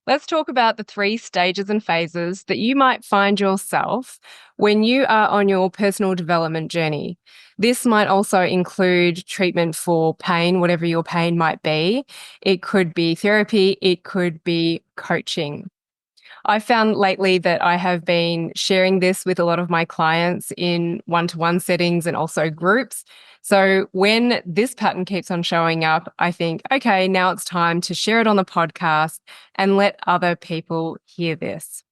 let's talk about the 3 stages and phases that you might find yourself when you are on your personal development journey. This might also include treatment for pain, whatever your pain might be. It could be therapy, it could be coaching. I found lately that I have been sharing this with a lot of my clients in one-to-one settings and also groups. So when this pattern keeps on showing up, I think, okay, now it's time to share it on the podcast and let other people hear this.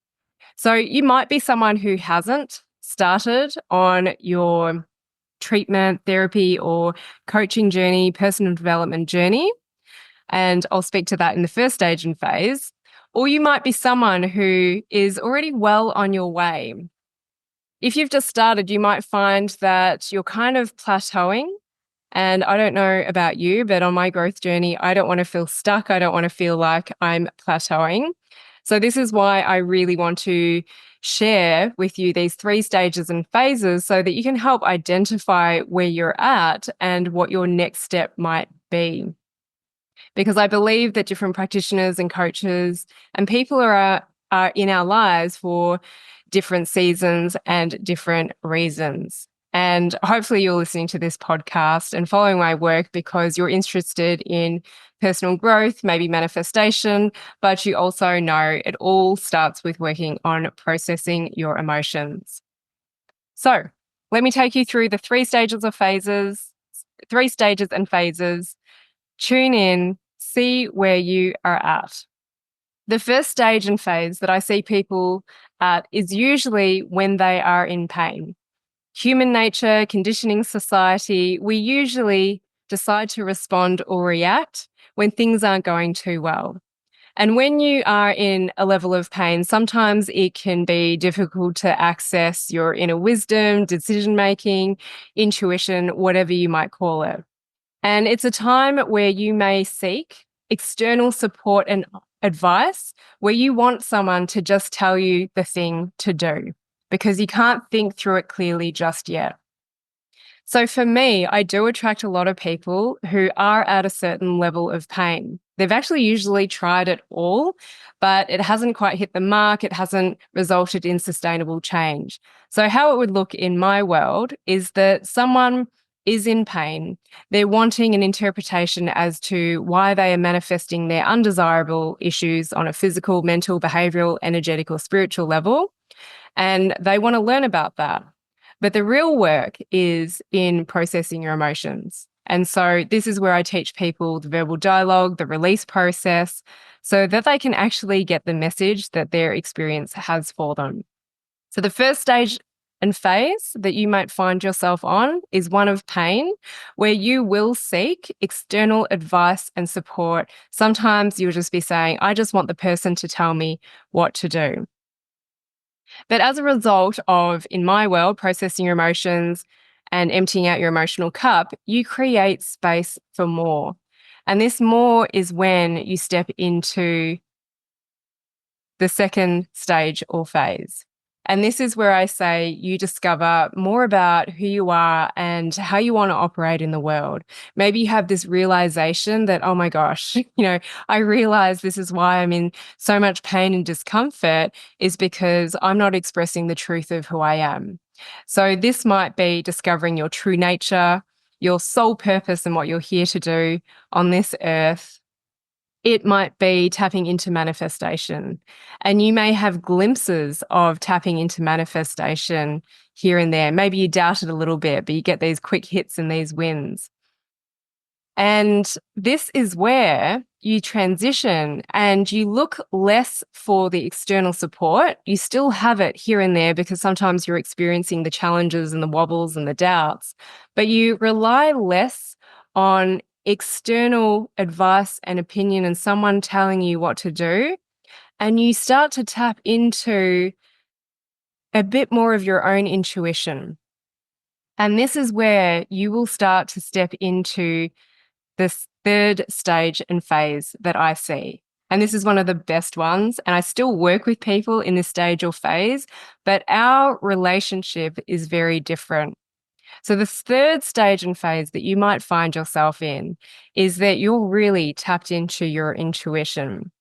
So you might be someone who hasn't started on your treatment, therapy, or coaching journey, personal development journey. And I'll speak to that in the first stage and phase. Or you might be someone who is already well on your way. If you've just started, you might find that you're kind of plateauing. And I don't know about you, but on my growth journey, I don't want to feel stuck. I don't want to feel like I'm plateauing. So this is why I really want to share with you these 3 stages and phases so that you can help identify where you're at and what your next step might be. Because I believe that different practitioners and coaches and people are in our lives for different seasons and different reasons. And hopefully you're listening to this podcast and following my work because you're interested in personal growth, maybe manifestation, but you also know it all starts with working on processing your emotions. So let me take you through the 3 stages and phases. Tune in, see where you are at. The first stage and phase that I see people at is usually when they are in pain. Human nature, conditioning society, we usually decide to respond or react when things aren't going too well. And when you are in a level of pain, sometimes it can be difficult to access your inner wisdom, decision making, intuition, whatever you might call it. And it's a time where you may seek external support and advice, where you want someone to just tell you the thing to do because you can't think through it clearly just yet. So for me, I do attract a lot of people who are at a certain level of pain. They've actually usually tried it all, but it hasn't quite hit the mark. It hasn't resulted in sustainable change. So how it would look in my world is that someone is in pain. They're wanting an interpretation as to why they are manifesting their undesirable issues on a physical, mental, behavioral, energetic, or spiritual level. And they want to learn about that. But the real work is in processing your emotions. And so this is where I teach people the verbal dialogue, the release process, so that they can actually get the message that their experience has for them. So the first stage and phase that you might find yourself on is one of pain, where you will seek external advice and support. Sometimes you'll just be saying, I just want the person to tell me what to do. But as a result of, in my world, processing your emotions and emptying out your emotional cup, you create space for more. And this more is when you step into the second stage or phase. And this is where I say you discover more about who you are and how you want to operate in the world. Maybe you have this realization that, oh my gosh, I realize this is why I'm in so much pain and discomfort is because I'm not expressing the truth of who I am. So this might be discovering your true nature, your soul purpose and what you're here to do on this earth. It might be tapping into manifestation. And you may have glimpses of tapping into manifestation here and there. Maybe you doubt it a little bit, but you get these quick hits and these wins. And this is where you transition and you look less for the external support. You still have it here and there because sometimes you're experiencing the challenges and the wobbles and the doubts, but you rely less on external advice and opinion and someone telling you what to do. And you start to tap into a bit more of your own intuition. And this is where you will start to step into this third stage and phase that I see. And this is one of the best ones. And I still work with people in this stage or phase, but our relationship is very different. So the third stage and phase that you might find yourself in is that you're really tapped into your intuition.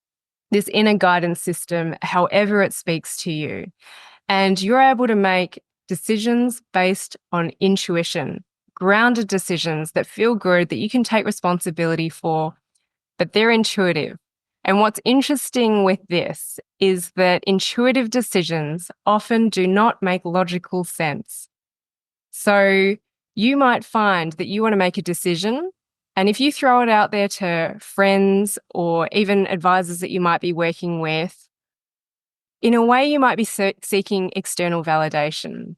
this inner guidance system, however it speaks to you. And you're able to make decisions based on intuition, grounded decisions that feel good, that you can take responsibility for, but they're intuitive. And what's interesting with this is that intuitive decisions often do not make logical sense. So you might find that you want to make a decision, and if you throw it out there to friends or even advisors that you might be working with, in a way you might be seeking external validation.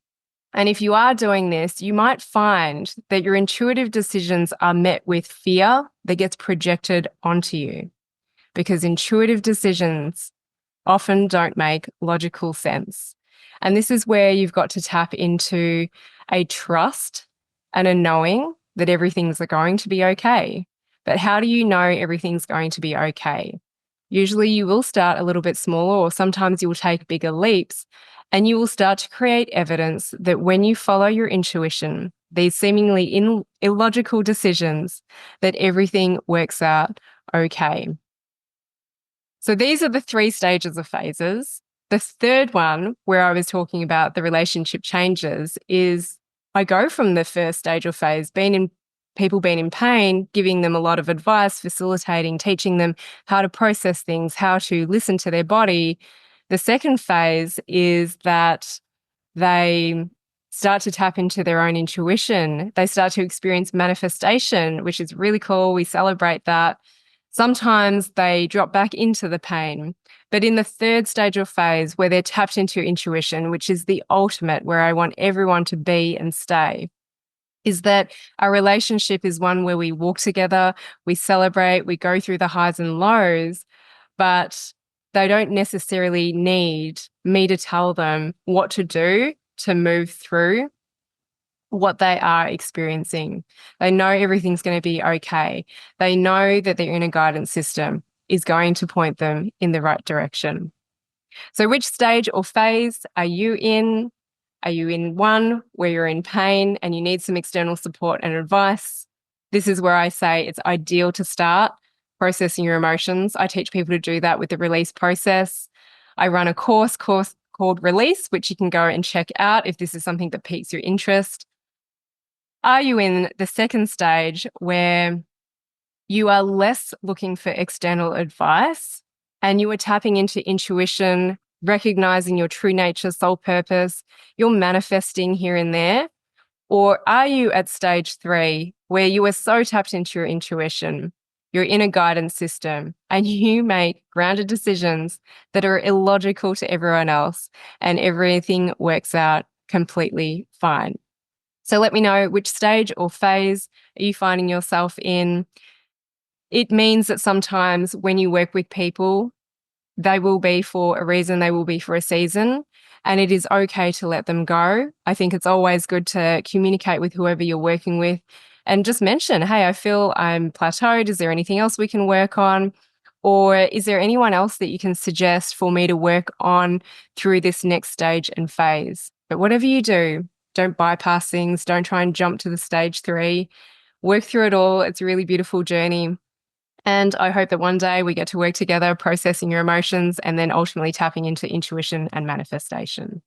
And if you are doing this, you might find that your intuitive decisions are met with fear that gets projected onto you, because intuitive decisions often don't make logical sense. And this is where you've got to tap into a trust and a knowing that everything's going to be okay. But how do you know everything's going to be okay? Usually you will start a little bit smaller, or sometimes you will take bigger leaps, and you will start to create evidence that when you follow your intuition, these seemingly illogical decisions, that everything works out okay. So these are the 3 stages of phases. The third one, where I was talking about the relationship changes, is I go from the first stage or phase, people being in pain, giving them a lot of advice, facilitating, teaching them how to process things, how to listen to their body. The second phase is that they start to tap into their own intuition. They start to experience manifestation, which is really cool. We celebrate that. Sometimes they drop back into the pain. But in the third stage or phase, where they're tapped into intuition, which is the ultimate, where I want everyone to be and stay, is that our relationship is one where we walk together, we celebrate, we go through the highs and lows, but they don't necessarily need me to tell them what to do to move through what they are experiencing. They know everything's going to be okay. They know that their inner guidance system is going to point them in the right direction. So which stage or phase are you in? Are you in one where you're in pain and you need some external support and advice? This is where I say it's ideal to start processing your emotions. I teach people to do that with the release process. I run a course called Release, which you can go and check out if this is something that piques your interest. Are you in the second stage where you are less looking for external advice and you are tapping into intuition, recognizing your true nature, soul purpose, you're manifesting here and there? Or are you at stage 3 where you are so tapped into your intuition, your inner guidance system, and you make grounded decisions that are illogical to everyone else and everything works out completely fine? So let me know, which stage or phase are you finding yourself in? It means that sometimes when you work with people, they will be for a reason, they will be for a season, and it is okay to let them go. I think it's always good to communicate with whoever you're working with and just mention, hey, I feel I'm plateaued. Is there anything else we can work on? Or is there anyone else that you can suggest for me to work on through this next stage and phase? But whatever you do, don't bypass things. Don't try and jump to the stage 3. Work through it all. It's a really beautiful journey. And I hope that one day we get to work together, processing your emotions and then ultimately tapping into intuition and manifestation.